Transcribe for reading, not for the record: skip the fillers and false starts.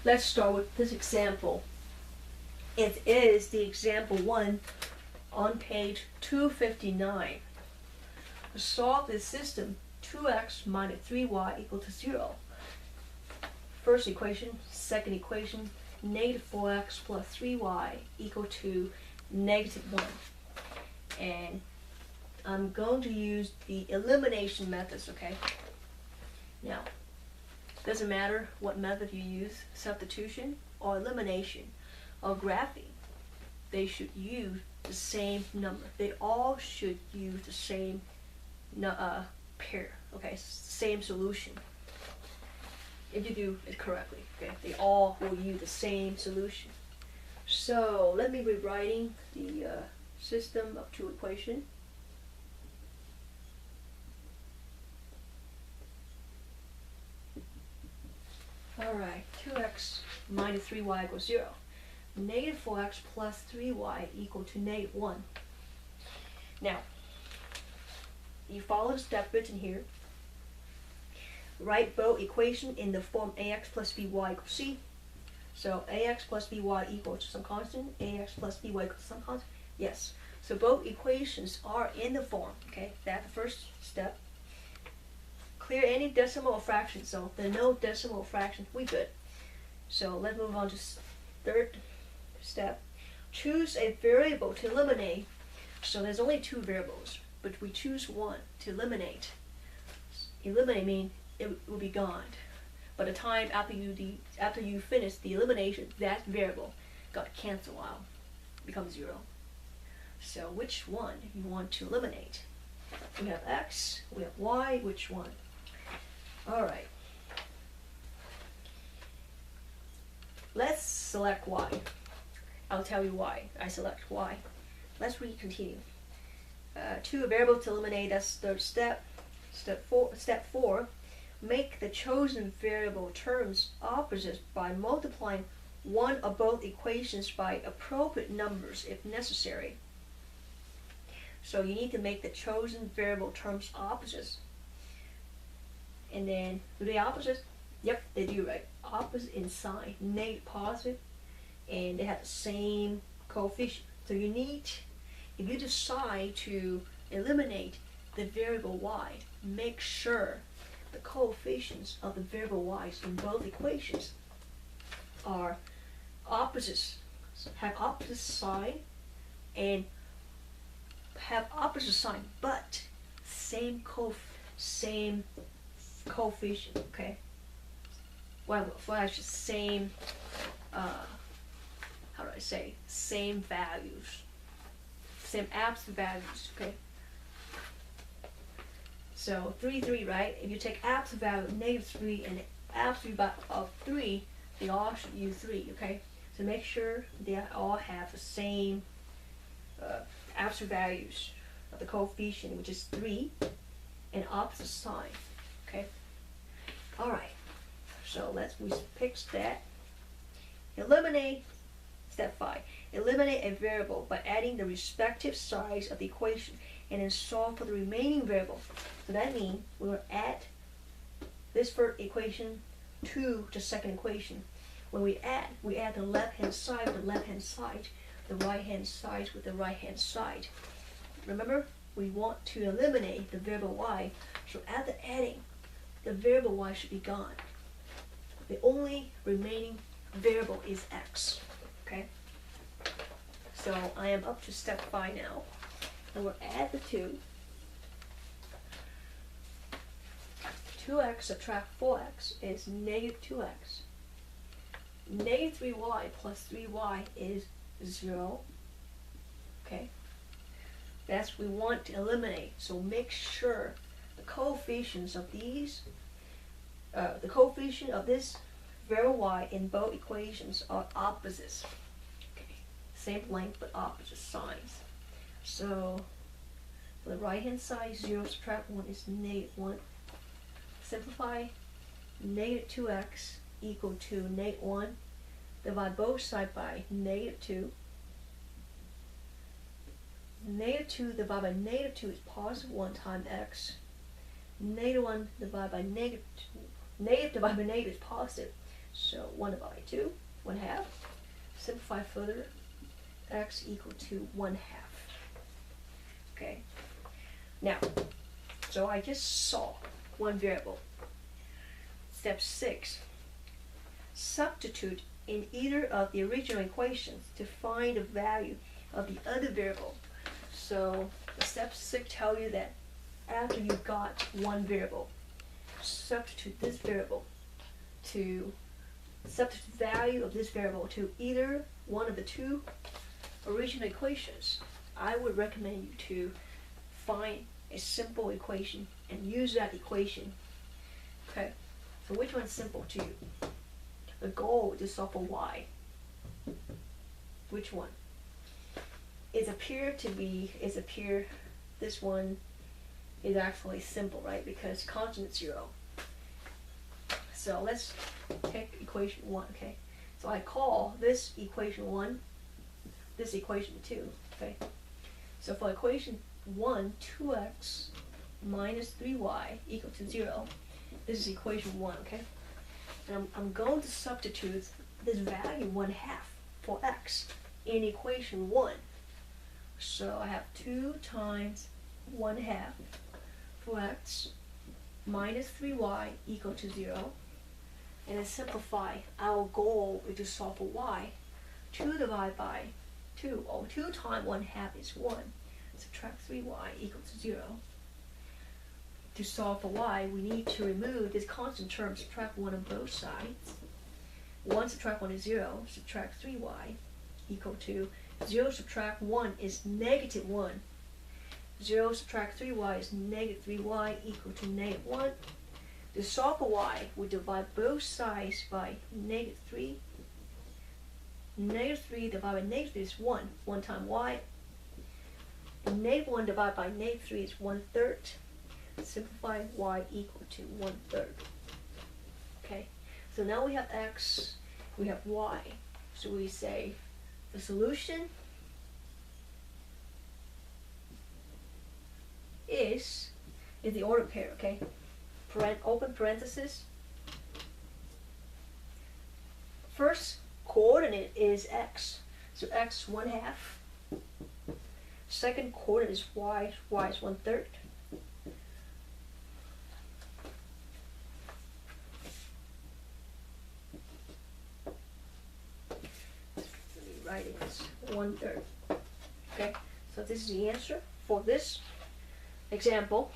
Let's start with this example. It is the example 1 on page 259. To solve this system, 2x minus 3y equal to 0. First equation, second equation, negative 4x plus 3y equal to negative 1. And I'm going to use the elimination methods, okay? Now, doesn't matter what method you use, substitution or elimination or graphing, they should use the same number. They all should use the same pair, okay? Same solution. If you do it correctly, okay? They all will use the same solution. So let me rewriting the system of two equation. Alright, 2x minus 3y equals 0. Negative 4x plus 3y equal to negative 1. Now, you follow the step written here. Write both equations in the form ax plus by equals c. So ax plus by equals to some constant. Ax plus by equals to some constant. Yes. So both equations are in the form. Okay, that's the first step. Clear any decimal or fraction. So if there are no decimal fraction, we good. So let's move on to third step. Choose a variable to eliminate. So there's only two variables, but we choose one to eliminate. Eliminate means it will be gone. By the time after you finish the elimination, that variable got canceled out, becomes 0. So which one you want to eliminate? We have x, we have y, which one? Alright. Let's select y. I'll tell you why I select y. Let's continue. To a variable to eliminate, that's third step. Step 4. Make the chosen variable terms opposites by multiplying one or both equations by appropriate numbers if necessary. So you need to make the chosen variable terms opposites. And then, do they opposites? Yep, they do, right? Opposite in sign, negative, positive, and they have the same coefficient. So you need, if you decide to eliminate the variable y, make sure the coefficients of the variable y's in both equations are opposites, have opposite sign, and have opposite sign, but same coefficient, okay? Well, actually same, how do I say, same values, same absolute values, okay? So 3, 3, right? If you take absolute value of negative 3 and absolute value of 3, they all should use 3, okay? So make sure they all have the same absolute values of the coefficient, which is 3, and opposite sign, okay? Alright, so we pick that. Eliminate, step 5. Eliminate a variable by adding the respective sides of the equation and then solve for the remaining variable. So that means we will add this first equation to the second equation. When we add the left-hand side with the left-hand side, the right-hand side with the right-hand side. Remember, we want to eliminate the variable y, so after adding, the variable y should be gone. The only remaining variable is x, okay? So I am up to step 5 now. And we'll add the 2. 2x subtract 4x is negative 2x. Negative 3y plus 3y is 0. Okay? That's what we want to eliminate. So make sure the coefficients of these, the coefficient of this variable y in both equations are opposites. Okay? Same length but opposite signs. So for the right hand side, 0 subtract 1 is negative 1. Simplify, negative 2x equal to negative 1. Divide both sides by negative 2. Negative 2 divided by negative 2 is positive 1 times x. Negative 1 divided by negative 2. Negative divided by negative is positive. So 1 divided by 2, 1/2. Simplify further, x equal to 1/2. Okay. Now, so I just saw one variable. Step 6. Substitute in either of the original equations to find the value of the other variable. So the step 6 tell you that after you got one variable, substitute this variable to substitute the value of this variable to either one of the two original equations. I would recommend you to find a simple equation and use that equation. Okay, so which one's simple to you? The goal is to solve for y. Which one? This one is actually simple, right? Because constant is 0. So let's take equation 1, okay? So I call this equation 1, this equation 2, okay? So for equation 1, 2x minus 3y equal to 0. This is equation 1, okay? And I'm going to substitute this value 1/2 for x in equation 1. So I have 2 times 1/2 for x minus 3y equal to 0. And then simplify. Our goal is to solve for y. 2 divided by 2, or 2 times 1/2 is 1. Subtract 3y equal to 0. To solve for y, we need to remove this constant term, subtract 1 on both sides. 1 subtract 1 is 0, subtract 3y equal to 0 subtract 1 is negative 1. 0 subtract 3y is negative 3y equal to negative 1. To solve for y, we divide both sides by negative 3. Negative 3 divided by negative 3 is 1. 1 times y. Negative 1 divided by negative 3 is 1/3. Simplify y equal to 1/3. Okay, so now we have x, we have y. So we say the solution is in the order pair, okay? Open parenthesis. First coordinate is x, so x 1/2. Second coordinate is y, y is 1/3. Right, it's 1/3. Okay, so this is the answer for this example.